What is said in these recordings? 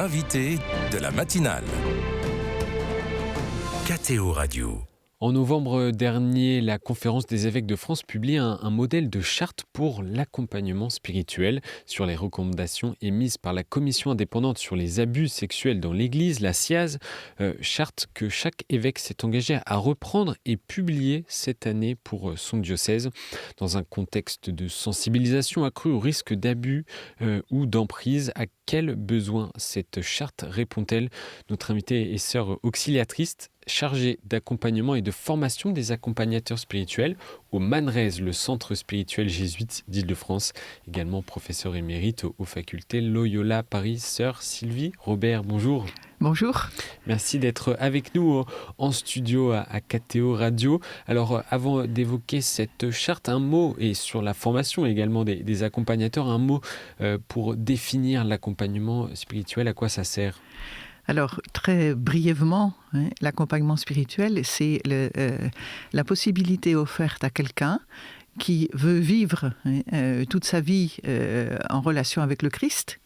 l'invité de la matinale. KTO Radio. En novembre dernier, la Conférence des évêques de France publie un modèle de charte pour l'accompagnement spirituel sur les recommandations émises par la Commission indépendante sur les abus sexuels dans l'Église, la CIAZ, charte que chaque évêque s'est engagé à reprendre et publier cette année pour son diocèse. Dans un contexte de sensibilisation accrue au risque d'abus ou d'emprise, à quels besoins cette charte répond-elle? Notre invitée est sœur auxiliatrice chargée d'accompagnement et de formation des accompagnateurs spirituels au MANRES, le centre spirituel jésuite d'Île-de-France, également professeur émérite aux facultés Loyola Paris. Sœur Sylvie Robert, bonjour. Bonjour. Merci d'être avec nous en studio à KTO Radio. Alors, avant d'évoquer cette charte, un mot, et sur la formation également des accompagnateurs, un mot pour définir l'accompagnement spirituel, à quoi ça sert ? Alors, très brièvement, l'accompagnement spirituel, c'est la possibilité offerte à quelqu'un qui veut vivre toute sa vie en relation avec le Christ,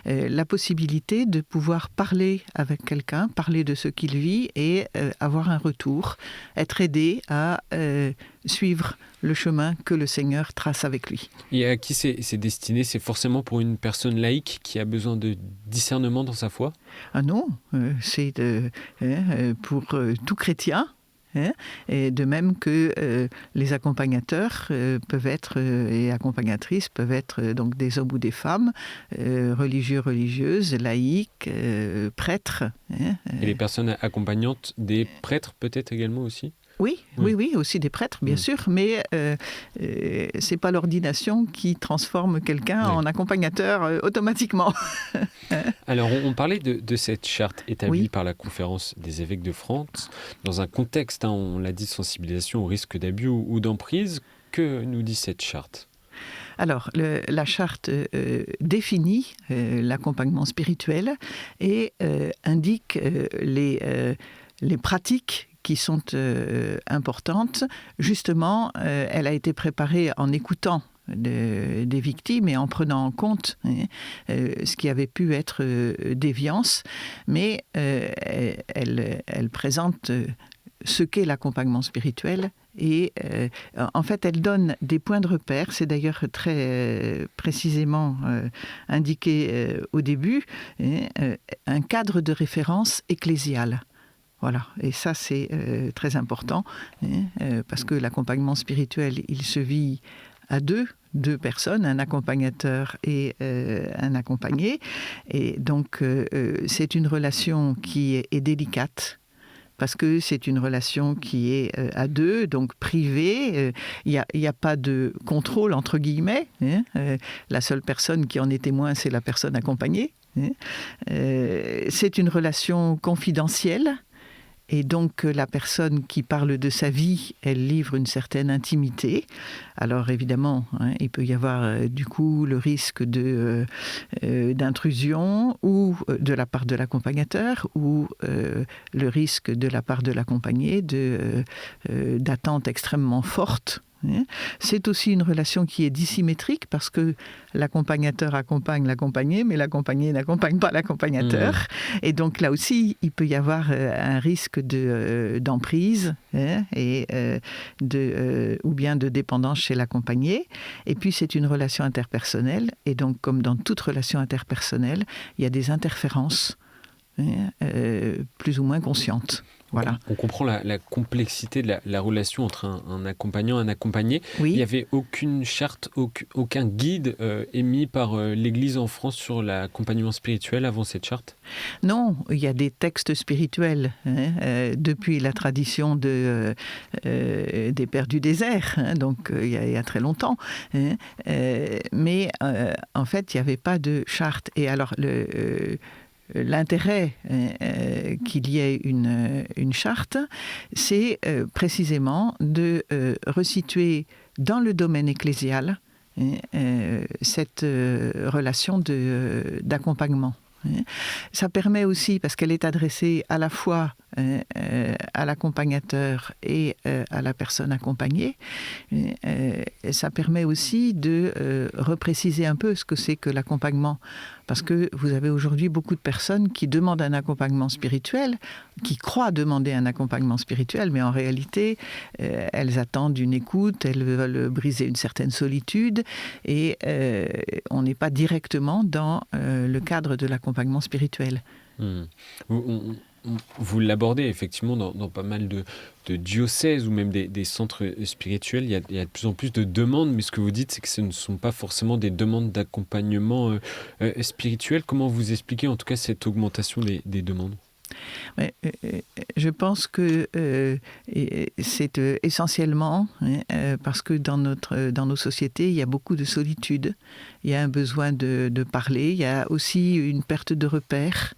la possibilité de pouvoir parler avec quelqu'un, parler de ce qu'il vit et avoir un retour, être aidé à suivre le chemin que le Seigneur trace avec lui. Et à qui c'est destiné? C'est forcément pour une personne laïque qui a besoin de discernement dans sa foi? Ah non, c'est pour tout chrétien. Et de même que les accompagnateurs peuvent être et accompagnatrices peuvent être donc des hommes ou des femmes, religieux, religieuses, laïcs, prêtres. Et les personnes accompagnantes des prêtres peut-être également aussi? Oui, aussi des prêtres, bien sûr, mais c'est pas l'ordination qui transforme quelqu'un en accompagnateur automatiquement. Alors, on parlait de cette charte établie par la Conférence des évêques de France, dans un contexte, on l'a dit, de sensibilisation au risque d'abus ou d'emprise. Que nous dit cette charte ? Alors, la charte définit l'accompagnement spirituel et indique les pratiques qui sont importantes. Justement, elle a été préparée en écoutant des victimes et en prenant en compte ce qui avait pu être déviance, mais elle présente ce qu'est l'accompagnement spirituel et en fait elle donne des points de repère, c'est d'ailleurs très précisément indiqué au début, un cadre de référence ecclésial. Voilà, et ça c'est très important, parce que l'accompagnement spirituel, il se vit à deux personnes, un accompagnateur et un accompagné. Et donc c'est une relation qui est délicate, parce que c'est une relation qui est à deux, donc privée. Il n'y a pas de contrôle, entre guillemets. La seule personne qui en est témoin, c'est la personne accompagnée. C'est une relation confidentielle. Et donc la personne qui parle de sa vie, elle livre une certaine intimité. Alors évidemment, il peut y avoir du coup le risque d'intrusion ou de la part de l'accompagnateur ou le risque de la part de l'accompagné d'attentes extrêmement fortes. C'est aussi une relation qui est dissymétrique parce que l'accompagnateur accompagne l'accompagné, mais l'accompagné n'accompagne pas l'accompagnateur. Et donc là aussi, il peut y avoir un risque d'emprise et ou bien de dépendance chez l'accompagné. Et puis c'est une relation interpersonnelle. Et donc comme dans toute relation interpersonnelle, il y a des interférences plus ou moins conscientes. Voilà. On comprend la complexité de la relation entre un accompagnant et un accompagné. Oui. Il n'y avait aucune charte, aucun guide émis par l'Église en France sur l'accompagnement spirituel avant cette charte? Non, il y a des textes spirituels depuis la tradition des Pères du désert, donc il y a très longtemps. Mais en fait, il n'y avait pas de charte. Et alors, l'intérêt qu'il y ait une charte, c'est précisément de resituer dans le domaine ecclésial cette relation d'accompagnement. Ça permet aussi, parce qu'elle est adressée à la fois à l'accompagnateur et à la personne accompagnée. Et ça permet aussi de repréciser un peu ce que c'est que l'accompagnement. Parce que vous avez aujourd'hui beaucoup de personnes qui demandent un accompagnement spirituel, qui croient demander un accompagnement spirituel, mais en réalité, elles attendent une écoute, elles veulent briser une certaine solitude, et on n'est pas directement dans le cadre de l'accompagnement spirituel. Vous l'abordez effectivement dans pas mal de diocèses ou même des centres spirituels. Il y a de plus en plus de demandes, mais ce que vous dites, c'est que ce ne sont pas forcément des demandes d'accompagnement spirituel. Comment vous expliquez en tout cas cette augmentation des demandes ? Je pense que c'est essentiellement parce que dans nos sociétés, il y a beaucoup de solitude. Il y a un besoin de parler. Il y a aussi une perte de repères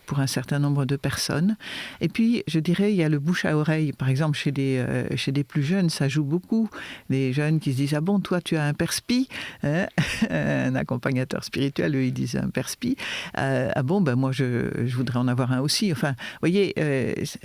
pour un certain nombre de personnes. Et puis, je dirais, il y a le bouche à oreille. Par exemple, chez des plus jeunes, ça joue beaucoup. Les jeunes qui se disent « Ah bon, toi, tu as un perspi hein ?» Un accompagnateur spirituel, eux, ils disent un perspi. Ah bon, ben moi, je voudrais en avoir un aussi. Enfin, vous voyez,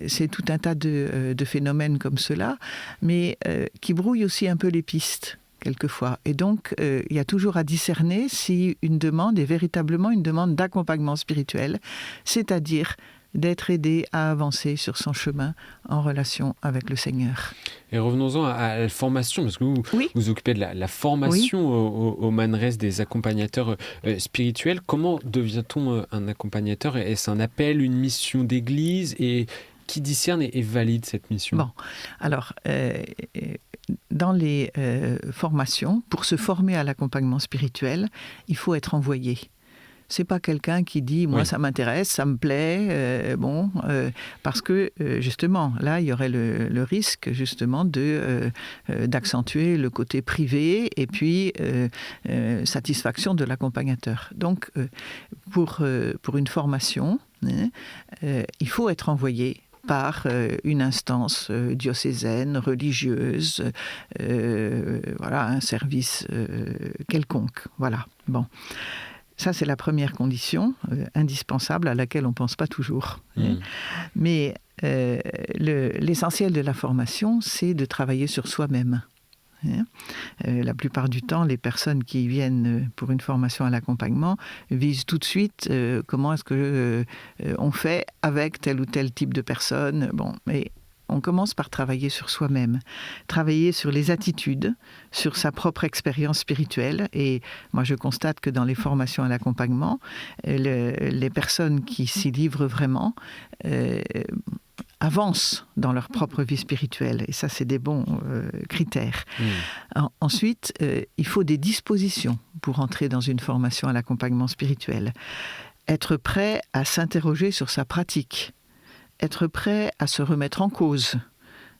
c'est tout un tas de phénomènes comme cela, mais qui brouillent aussi un peu les pistes quelquefois. Et donc, il y a toujours à discerner si une demande est véritablement une demande d'accompagnement spirituel, c'est-à-dire d'être aidé à avancer sur son chemin en relation avec le Seigneur. Et revenons-en à la formation, parce que vous vous occupez de la formation au MANRES des accompagnateurs spirituels. Comment devient-on un accompagnateur ? Est-ce un appel, une mission d'église ? Et qui discerne et valide cette mission ? Bon, alors, dans les formations, pour se former à l'accompagnement spirituel, il faut être envoyé. C'est pas quelqu'un qui dit « moi ça m'intéresse, ça me plaît », parce que justement, là, il y aurait le risque justement d'accentuer le côté privé et puis satisfaction de l'accompagnateur. Donc, pour une formation, il faut être envoyé par une instance diocésaine, religieuse, un service quelconque. Voilà. Bon. Ça, c'est la première condition indispensable à laquelle on ne pense pas toujours. Mais l'essentiel de la formation, c'est de travailler sur soi-même. La plupart du temps, les personnes qui viennent pour une formation à l'accompagnement visent tout de suite comment est-ce que on fait avec tel ou tel type de personne. Bon, mais on commence par travailler sur soi-même, travailler sur les attitudes, sur sa propre expérience spirituelle. Et moi, je constate que dans les formations à l'accompagnement, les personnes qui s'y livrent vraiment avancent dans leur propre vie spirituelle. Et ça, c'est des bons critères. Ensuite, il faut des dispositions pour entrer dans une formation à l'accompagnement spirituel. Être prêt à s'interroger sur sa pratique. Être prêt à se remettre en cause,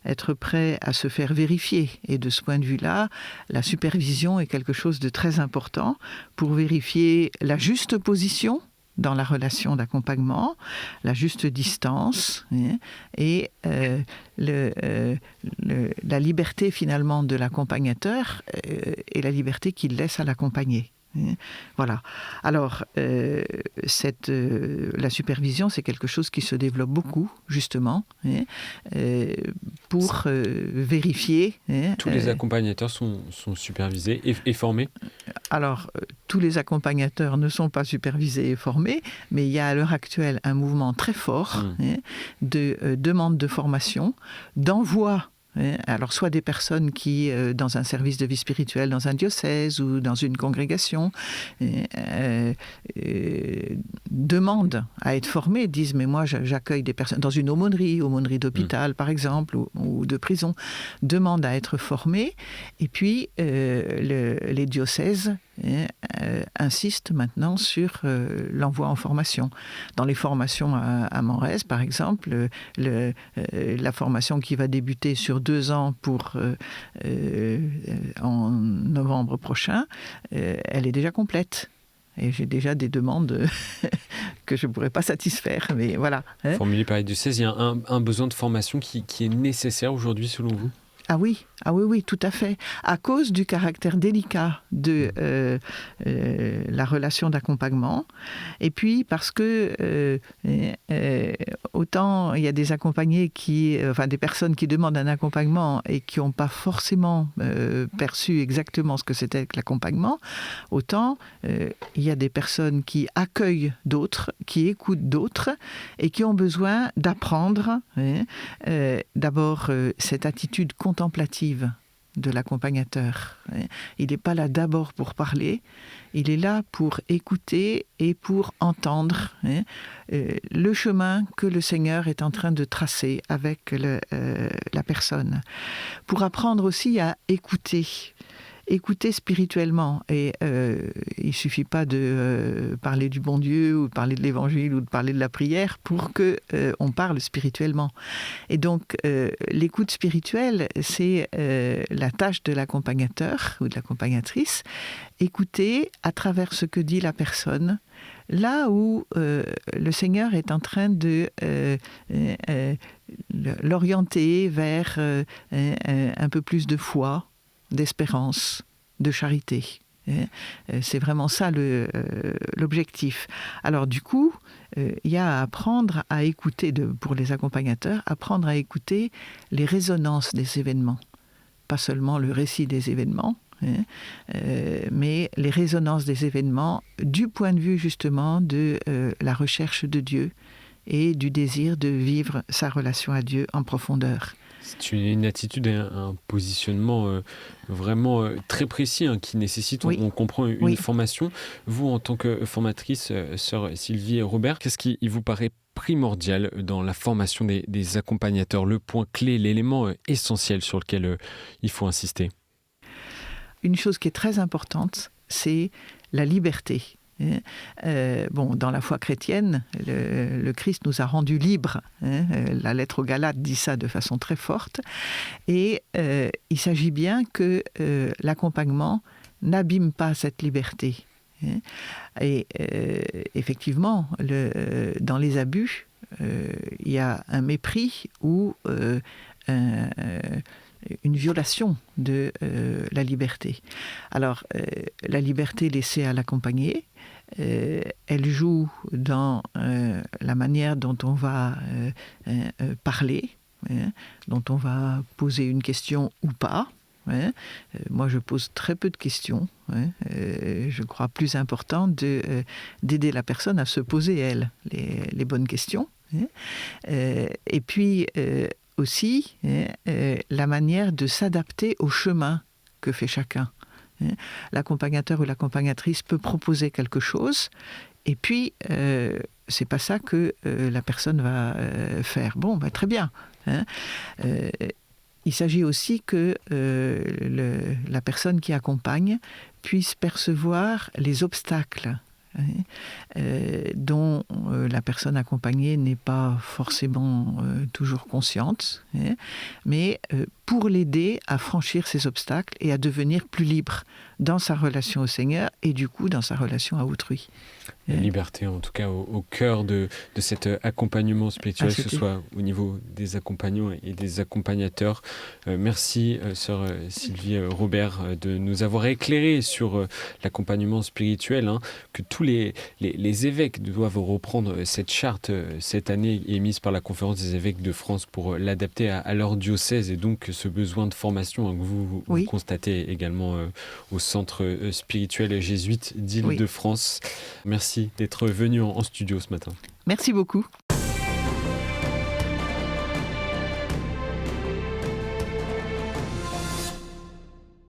être prêt à se faire vérifier. Et de ce point de vue-là, la supervision est quelque chose de très important pour vérifier la juste position dans la relation d'accompagnement, la juste distance et la liberté finalement de l'accompagnateur et la liberté qu'il laisse à l'accompagner. Voilà. Alors, la supervision, c'est quelque chose qui se développe beaucoup, justement, pour vérifier. Tous les accompagnateurs sont supervisés et formés ? Alors, tous les accompagnateurs ne sont pas supervisés et formés, mais il y a à l'heure actuelle un mouvement très fort de demande de formation, d'envoi. Alors, soit des personnes qui, dans un service de vie spirituelle, dans un diocèse ou dans une congrégation, demandent à être formées, disent « mais moi j'accueille des personnes dans une aumônerie d'hôpital par exemple, ou de prison », demandent à être formées, et puis les diocèses insistent maintenant sur l'envoi en formation. Dans les formations à MANRES, par exemple, la formation qui va débuter sur 2 ans en novembre prochain, elle est déjà complète. Et j'ai déjà des demandes que je ne pourrais pas satisfaire. Mais voilà. Formulé par les diocèses, il y a un besoin de formation qui est nécessaire aujourd'hui selon vous ? Ah oui, oui, tout à fait. À cause du caractère délicat de la relation d'accompagnement. Et puis parce que autant il y a des accompagnés des personnes qui demandent un accompagnement et qui n'ont pas forcément perçu exactement ce que c'était que l'accompagnement, autant il y a des personnes qui accueillent d'autres, qui écoutent d'autres et qui ont besoin d'apprendre d'abord cette attitude contemplative de l'accompagnateur. Il n'est pas là d'abord pour parler, il est là pour écouter et pour entendre le chemin que le Seigneur est en train de tracer avec la personne. Pour apprendre aussi à écouter spirituellement. Et il ne suffit pas de parler du bon Dieu ou de parler de l'Évangile ou de parler de la prière pour qu'on parle spirituellement. Et donc, l'écoute spirituelle, c'est la tâche de l'accompagnateur ou de l'accompagnatrice. Écouter à travers ce que dit la personne, là où le Seigneur est en train de l'orienter vers un peu plus de foi, d'espérance, de charité. C'est vraiment ça l'objectif. Alors du coup, il y a à apprendre à écouter, pour les accompagnateurs, apprendre à écouter les résonances des événements. Pas seulement le récit des événements, mais les résonances des événements du point de vue justement de la recherche de Dieu et du désir de vivre sa relation à Dieu en profondeur. C'est une attitude et un positionnement vraiment très précis qui nécessite, on comprend, une formation. Vous, en tant que formatrice, sœur Sylvie Robert, qu'est-ce qui vous paraît primordial dans la formation des accompagnateurs, le point clé, l'élément essentiel sur lequel il faut insister? Une chose qui est très importante, c'est la liberté. Dans la foi chrétienne, le Christ nous a rendus libres. La lettre aux Galates dit ça de façon très forte. Et il s'agit bien que l'accompagnement n'abîme pas cette liberté. Et effectivement, dans les abus, il y a un mépris ou une violation de la liberté. Alors, la liberté laissée à l'accompagné, elle joue dans la manière dont on va parler, dont on va poser une question ou pas. Moi, je pose très peu de questions. Je crois plus important d'aider la personne à se poser, elle, les bonnes questions. Et puis, aussi la manière de s'adapter au chemin que fait chacun. L'accompagnateur ou l'accompagnatrice peut proposer quelque chose, et puis c'est pas ça que la personne va faire. Très bien. Il s'agit aussi que la personne qui accompagne puisse percevoir les obstacles dont la personne accompagnée n'est pas forcément toujours consciente, mais pour l'aider à franchir ces obstacles et à devenir plus libre dans sa relation au Seigneur et du coup dans sa relation à autrui. La liberté, en tout cas, au cœur de cet accompagnement spirituel, que ce soit au niveau des accompagnants et des accompagnateurs. Merci, sœur Sylvie Robert, de nous avoir éclairé sur l'accompagnement spirituel, que tous les évêques doivent reprendre cette charte cette année émise par la Conférence des évêques de France pour l'adapter à leur diocèse, et donc ce besoin de formation que vous constatez également au centre spirituel jésuite d'Île-de-France. Merci d'être venu en studio ce matin. Merci beaucoup.